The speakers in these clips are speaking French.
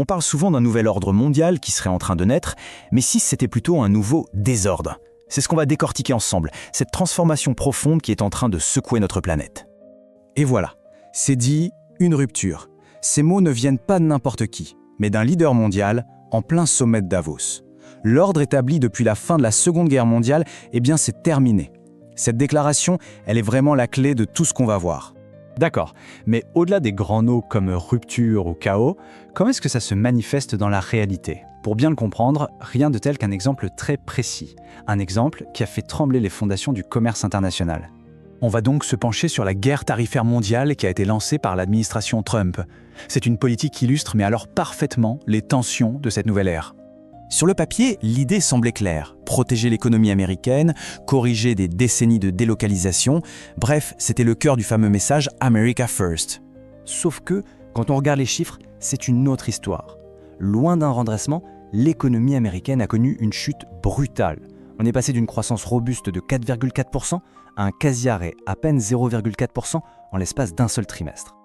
On parle souvent d'un nouvel ordre mondial qui serait en train de naître, mais si c'était plutôt un nouveau désordre? C'est ce qu'on va décortiquer ensemble, cette transformation profonde qui est en train de secouer notre planète. Et voilà, c'est dit, une rupture. Ces mots ne viennent pas de n'importe qui, mais d'un leader mondial en plein sommet de Davos. L'ordre établi depuis la fin de la Seconde Guerre mondiale, eh bien c'est terminé. Cette déclaration, elle est vraiment la clé de tout ce qu'on va voir. D'accord, mais au-delà des grands mots comme rupture ou chaos, comment est-ce que ça se manifeste dans la réalité? Pour bien le comprendre, rien de tel qu'un exemple très précis. Un exemple qui a fait trembler les fondations du commerce international. On va donc se pencher sur la guerre tarifaire mondiale qui a été lancée par l'administration Trump. C'est une politique qui illustre mais alors parfaitement les tensions de cette nouvelle ère. Sur le papier, l'idée semblait claire. Protéger l'économie américaine, corriger des décennies de délocalisation, bref, c'était le cœur du fameux message « America First ». Sauf que, quand on regarde les chiffres, c'est une autre histoire. Loin d'un redressement, l'économie américaine a connu une chute brutale. On est passé d'une croissance robuste de 4,4% à un quasi-arrêt à peine 0,4% en l'espace d'un seul trimestre.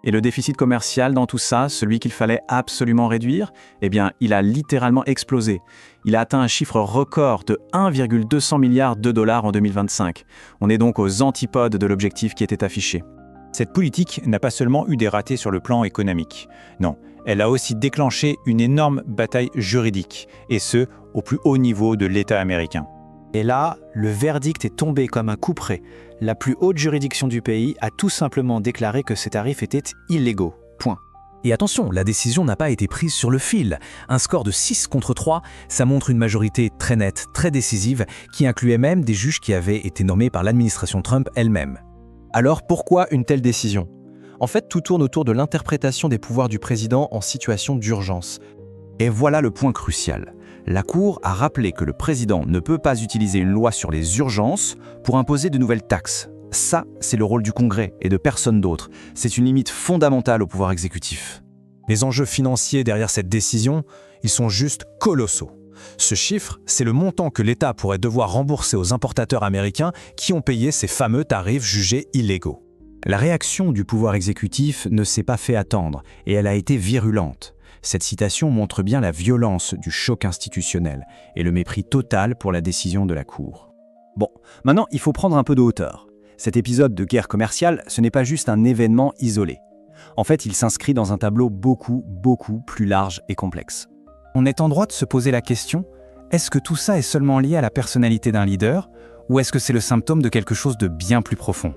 Et le déficit commercial dans tout ça, celui qu'il fallait absolument réduire, eh bien, il a littéralement explosé. Il a atteint un chiffre record de 1,200 milliards de dollars en 2025. On est donc aux antipodes de l'objectif qui était affiché. Cette politique n'a pas seulement eu des ratés sur le plan économique. Non, elle a aussi déclenché une énorme bataille juridique, et ce, au plus haut niveau de l'État américain. Et là, le verdict est tombé comme un couperet. La plus haute juridiction du pays a tout simplement déclaré que ces tarifs étaient illégaux. Point. Et attention, la décision n'a pas été prise sur le fil. Un score de 6 contre 3, ça montre une majorité très nette, très décisive, qui incluait même des juges qui avaient été nommés par l'administration Trump elle-même. Alors pourquoi une telle décision? En fait, tout tourne autour de l'interprétation des pouvoirs du président en situation d'urgence. Et voilà le point crucial. La Cour a rappelé que le président ne peut pas utiliser une loi sur les urgences pour imposer de nouvelles taxes. Ça, c'est le rôle du Congrès et de personne d'autre. C'est une limite fondamentale au pouvoir exécutif. Les enjeux financiers derrière cette décision, ils sont juste colossaux. Ce chiffre, c'est le montant que l'État pourrait devoir rembourser aux importateurs américains qui ont payé ces fameux tarifs jugés illégaux. La réaction du pouvoir exécutif ne s'est pas fait attendre et elle a été virulente. Cette citation montre bien la violence du choc institutionnel et le mépris total pour la décision de la Cour. Bon, maintenant il faut prendre un peu de hauteur. Cet épisode de guerre commerciale, ce n'est pas juste un événement isolé. En fait, il s'inscrit dans un tableau beaucoup plus large et complexe. On est en droit de se poser la question, est-ce que tout ça est seulement lié à la personnalité d'un leader, ou est-ce que c'est le symptôme de quelque chose de bien plus profond?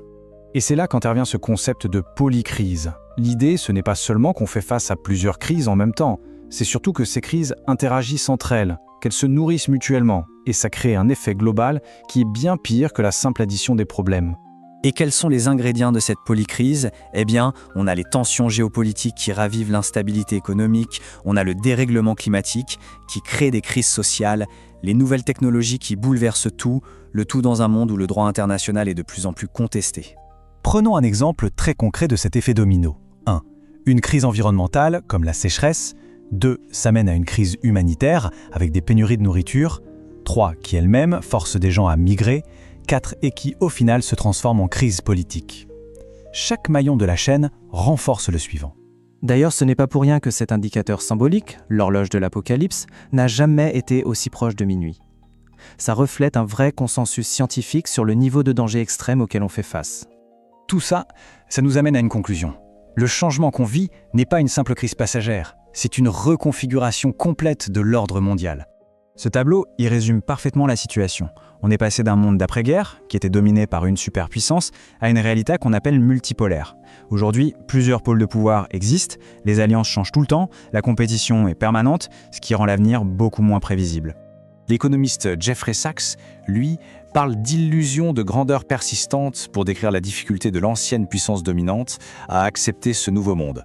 Et c'est là qu'intervient ce concept de polycrise. L'idée, ce n'est pas seulement qu'on fait face à plusieurs crises en même temps, c'est surtout que ces crises interagissent entre elles, qu'elles se nourrissent mutuellement, et ça crée un effet global qui est bien pire que la simple addition des problèmes. Et quels sont les ingrédients de cette polycrise? Eh bien, on a les tensions géopolitiques qui ravivent l'instabilité économique, on a le dérèglement climatique qui crée des crises sociales, les nouvelles technologies qui bouleversent tout, le tout dans un monde où le droit international est de plus en plus contesté. Prenons un exemple très concret de cet effet domino. 1. Une crise environnementale, comme la sécheresse. 2. Ça mène à une crise humanitaire, avec des pénuries de nourriture. 3. Qui elle-même force des gens à migrer. 4. Et qui, au final, se transforme en crise politique. Chaque maillon de la chaîne renforce le suivant. D'ailleurs, ce n'est pas pour rien que cet indicateur symbolique, l'horloge de l'apocalypse, n'a jamais été aussi proche de minuit. Ça reflète un vrai consensus scientifique sur le niveau de danger extrême auquel on fait face. Tout ça, ça nous amène à une conclusion. Le changement qu'on vit n'est pas une simple crise passagère, c'est une reconfiguration complète de l'ordre mondial. Ce tableau y résume parfaitement la situation. On est passé d'un monde d'après-guerre, qui était dominé par une superpuissance, à une réalité qu'on appelle multipolaire. Aujourd'hui, plusieurs pôles de pouvoir existent, les alliances changent tout le temps, la compétition est permanente, ce qui rend l'avenir beaucoup moins prévisible. L'économiste Jeffrey Sachs, lui, parle d'illusion de grandeur persistante pour décrire la difficulté de l'ancienne puissance dominante à accepter ce nouveau monde.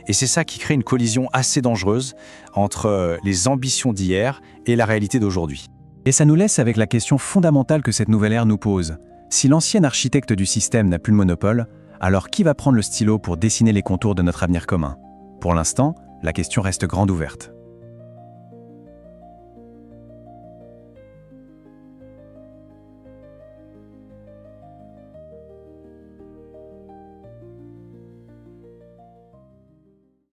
Et c'est ça qui crée une collision assez dangereuse entre les ambitions d'hier et la réalité d'aujourd'hui. Et ça nous laisse avec la question fondamentale que cette nouvelle ère nous pose. Si l'ancien architecte du système n'a plus le monopole, alors qui va prendre le stylo pour dessiner les contours de notre avenir commun? Pour l'instant, la question reste grande ouverte.